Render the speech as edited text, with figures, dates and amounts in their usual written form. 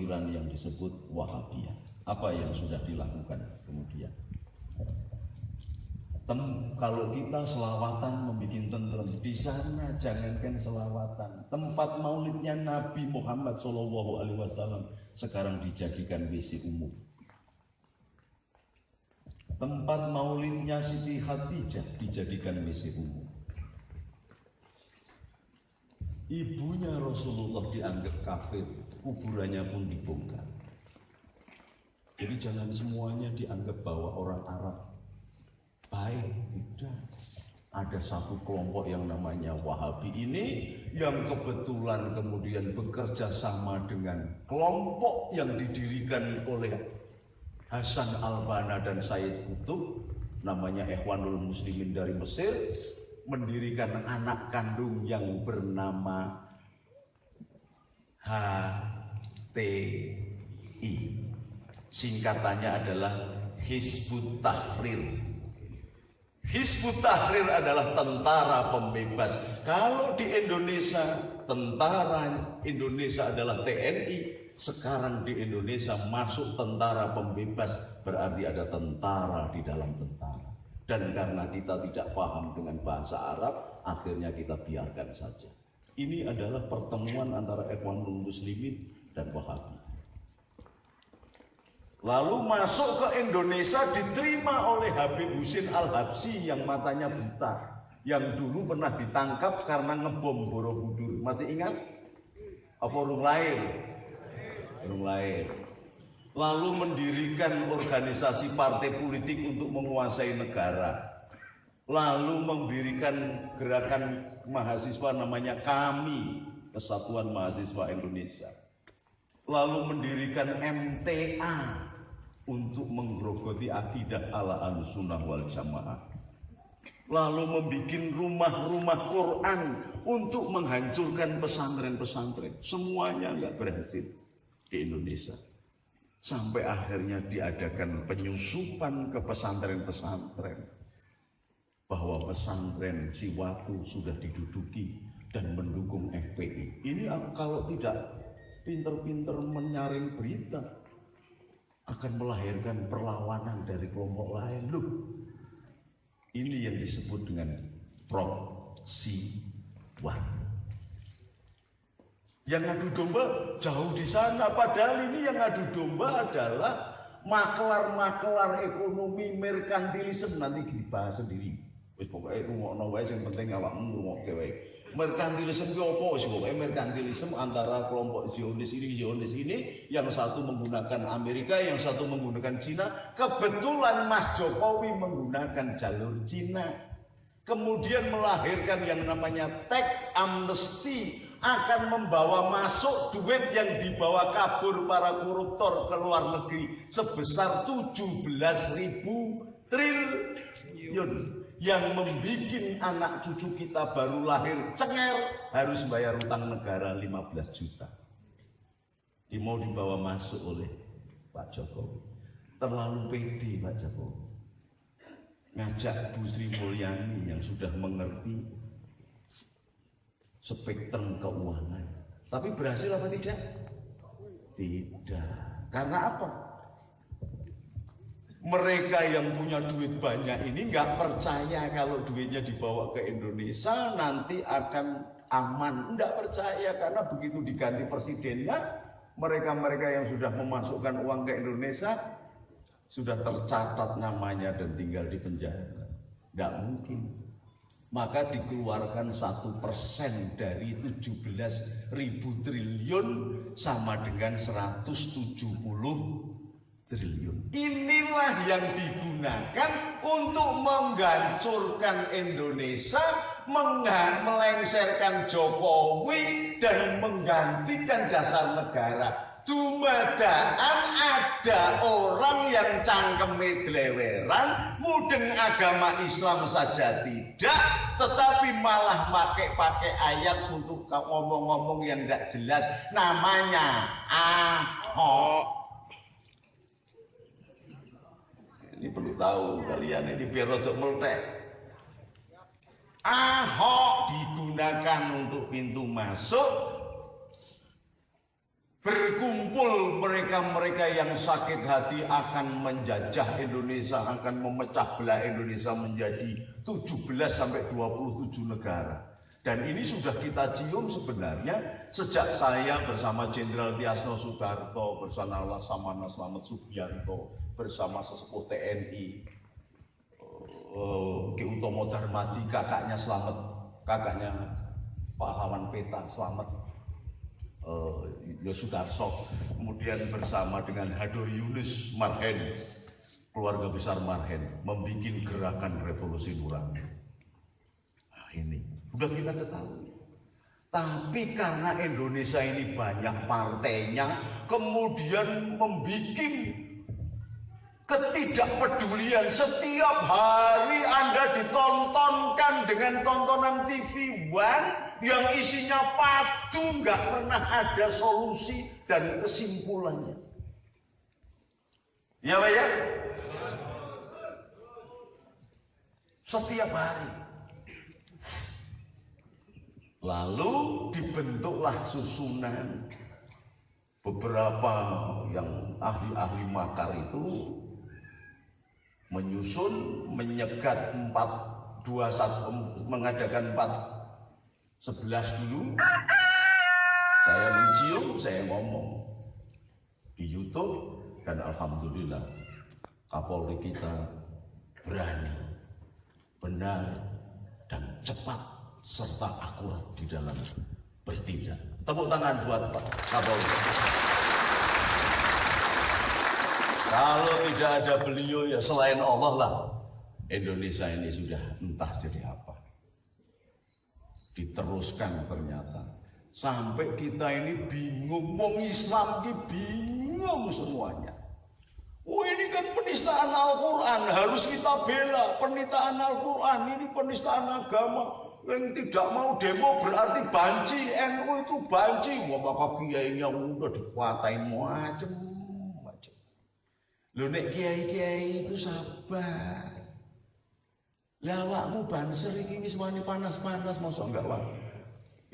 aliran yang disebut Wahabiyah. Apa yang sudah dilakukan kemudian? Kalau kita selawatan membuat tentrem, di sana jangankan selawatan, tempat maulidnya Nabi Muhammad SAW sekarang dijadikan WC umum. Tempat maulidnya Siti Khadijah dijadikan WC umum. Ibunya Rasulullah dianggap kafir, kuburannya pun dibongkar. Jadi jangan semuanya dianggap bahwa orang Arab baik, tidak. Ada satu kelompok yang namanya Wahabi ini yang kebetulan kemudian bekerja sama dengan kelompok yang didirikan oleh Hasan al-Banna dan Said Qutb, namanya Ikhwanul Muslimin dari Mesir, mendirikan anak kandung yang bernama HTI. Singkatannya adalah Hizbut Tahrir. Hizbut Tahrir adalah tentara pembebas. Kalau di Indonesia, tentara Indonesia adalah TNI. Sekarang di Indonesia masuk tentara pembebas, berarti ada tentara di dalam tentara. Dan karena kita tidak paham dengan bahasa Arab, akhirnya kita biarkan saja. Ini adalah pertemuan antara Ikhwanul Muslimin dan Wahabi. Lalu masuk ke Indonesia, diterima oleh Habib Husin Al-Habsyi yang matanya buta, yang dulu pernah ditangkap karena ngebom Borobudur. Masih ingat? Apa urung lahir? Urung lahir. Lalu mendirikan organisasi partai politik untuk menguasai negara. Lalu mendirikan gerakan mahasiswa namanya KAMI, Kesatuan Mahasiswa Indonesia. Lalu mendirikan MTA untuk menggerogoti akidah ala Ahlussunnah wal Jamaah. Lalu membuat rumah-rumah Quran untuk menghancurkan pesantren-pesantren. Semuanya nggak berhasil di Indonesia. Sampai akhirnya diadakan penyusupan ke pesantren-pesantren. Bahwa pesantren Siwatu sudah diduduki dan mendukung FPI. Ini kalau tidak pinter-pinter menyaring berita akan melahirkan perlawanan dari kelompok lain. Loh, ini yang disebut dengan proksi war. Yang ngadu domba jauh di sana, padahal ini yang ngadu domba adalah maklar-maklar ekonomi merkantilisme. Nanti dibahas sendiri. Wis pokoke rungokno wae sing penting awakmu ngrungokke wae. Merkantilisme itu apa sih? Pokoknya merkantilisme antara kelompok Zionis ini yang satu menggunakan Amerika, yang satu menggunakan Cina. Kebetulan Mas Jokowi menggunakan jalur Cina. Kemudian melahirkan yang namanya tax amnesty, akan membawa masuk duit yang dibawa kabur para koruptor ke luar negeri sebesar 17.000 triliun. Yang membuat anak cucu kita baru lahir cenger harus bayar utang negara 15 juta. Mau dibawa masuk oleh Pak Jokowi. Terlalu pede Pak Jokowi. Ngajak Bu Sri Mulyani yang sudah mengerti spektrum keuangan. Tapi berhasil apa tidak? Tidak. Karena apa? Mereka yang punya duit banyak ini nggak percaya kalau duitnya dibawa ke Indonesia nanti akan aman. Nggak percaya karena begitu diganti presidennya, mereka-mereka yang sudah memasukkan uang ke Indonesia sudah tercatat namanya dan tinggal di penjara. Nggak mungkin. Maka dikeluarkan 1% dari 17.000 triliun sama dengan 170 triliun. Inilah yang digunakan untuk menghancurkan Indonesia, melengsarkan Jokowi dan menggantikan dasar negara. Dumadaan ada orang yang cangkeme dleweran, mudeng agama Islam saja tidak, tetapi malah pakai ayat untuk ngomong-ngomong yang tidak jelas, namanya Ahok. Ini perlu tahu kalian, ini biar untuk meletek. Ahok digunakan untuk pintu masuk, berkumpul mereka-mereka yang sakit hati akan menjajah Indonesia, akan memecah belah Indonesia menjadi 17 sampai 27 negara. Dan ini sudah kita cium sebenarnya sejak saya bersama Jenderal Tiasno Soekarto, bersama Laksamana Slamet Subianto, bersama sesepuh TNI, Ki Utomo Darmadi, kakaknya Slamet, kakaknya pahlawan peta Slamet, Yosudarso, kemudian bersama dengan Hadori Yunus Marhen, keluarga besar Marhen, membuat gerakan revolusi nurani. Nah, ini sudah kita ketahui. Tapi karena Indonesia ini banyak partainya, kemudian membuat ketidakpedulian. Setiap hari Anda ditontonkan dengan tontonan TV One yang isinya padu, nggak pernah ada solusi dan kesimpulannya. Ya Pak ya? Setiap hari. Lalu dibentuklah susunan beberapa yang ahli-ahli makar itu menyusun, menyegat 421, mengadakan 411 dulu. Saya mencium, saya ngomong di YouTube, dan alhamdulillah Kapolri kita berani, benar, dan cepat serta akurat di dalam bertindak. Tepuk tangan buat Pak Kapolri. Kalau tidak ada beliau, ya selain Allah lah, Indonesia ini sudah entah jadi apa. Diteruskan ternyata sampai kita ini bingung, wong Islam ini bingung semuanya. Oh, ini kan penistaan Al-Quran, harus kita bela. Penistaan Al-Quran ini penistaan agama. Yang tidak mau demo berarti banci, NU itu banci. Wah, bapak kiainya udah dikuatain macam-macam. Loh, nek kiai-kiai itu sabar. Lah awakmu banser iki wis wani panas-panas, mosok enggak wae.